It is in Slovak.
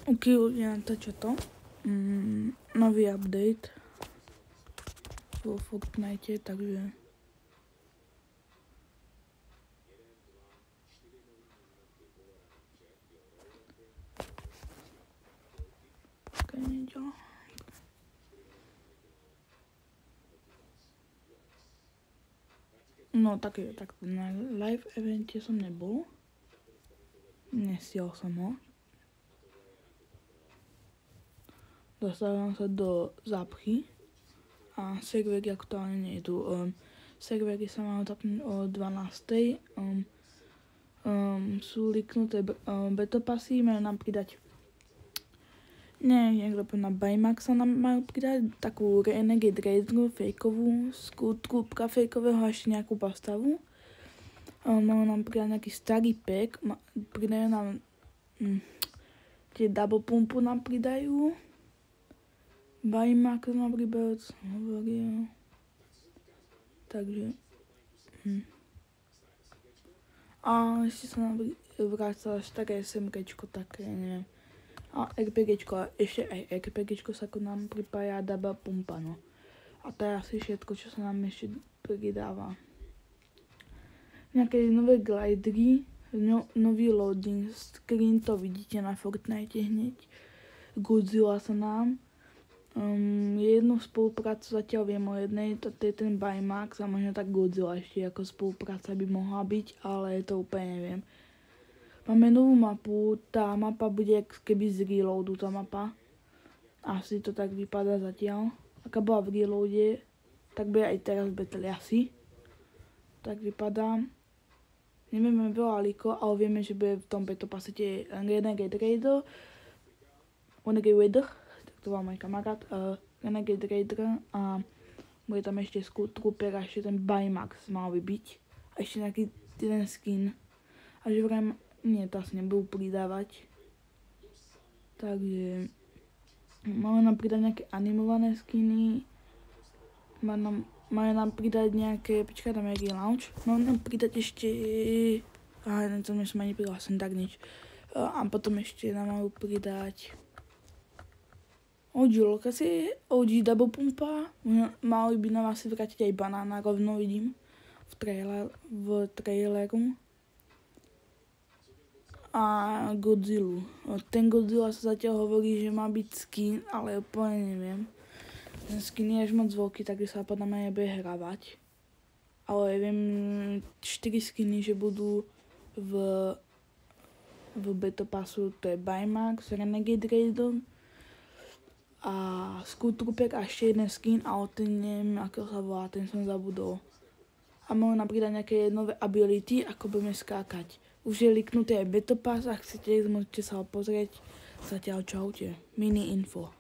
OK, ľudia, natáča to. Nový update vo Fortnite, takže... No tak na live evente som nebol. Nestiel som ho. Dostávam sa do zápchy a servery aktuálne nejdu. Servery sa majú zapnúť o 12:00. Sú liknuté betopasy, majú nám pridať na Baymax sa nám majú pridať takú Renegade Raideru fejkovú, skútku fejkového a ešte nejakú postavu. Majú nám pridať nejaký starý pack, pridajú nám tie double pumpu nám pridajú. Baymax nám pridajú, co som hovoril. Takže a ešte sa nám vrátila staré SMGčko také, neviem. A RPGčko, ešte aj RPGčko sa nám pripája double pumpa, no. A to je asi všetko, čo sa nám ešte pridáva. Nejaké nové glidery, nový loading screen, to vidíte na Fortnite hneď. Godzilla sa nám. Jednu spoluprácu zatiaľ viem o jednej, to je ten Baymax a možno tak Godzilla ešte ako spolupráca by mohla byť, ale to úplne neviem. Máme novú mapu, tá mapa bude keby z reloadu tá mapa. Asi to tak vypadá zatiaľ. Aká bola v reloade, tak bude aj teraz v battle asi. Tak vypadá. Nevieme veľa líko, ale vieme, že bude v tom beta pasete Renegade Raider. Tak to bol môj kamarát. Renegade Raider a bude tam ešte Trooper a ešte ten Baymax mal by byť. A ešte nejaký jeden skin. A že vrajme, nie, to asi nebudú pridávať. Takže máme nám pridať nejaké animované skiny. Máme nám pridať nejaké, počkaj, tam je nejaký launch. Máme nám pridať ešte, to som ani prihlásený, tak nič. A potom ešte nám majú pridať OG lokacie, OG double pumpa. Mali by nám asi vrátiť aj banána, rovno vidím v traileru. A Godzilla. Ten Godzilla sa zatiaľ hovorí, že má byť skin, ale úplne neviem. Ten skin je až moc veľký, takže sa podľa mňa nebude hravať. Ale viem 4 skiny, že budú v beta passu, to je Baymax, Renegade Raider a Trooper a ešte jeden skin, ale ten neviem, ako sa volá, ten som zabudol. A môžu nám pridať nejaké nové ability, ako budeme skákať. Už je liknutý aj beta pass, ak chcete, môžete sa ho pozrieť. Zatiaľ čaute. Mini info.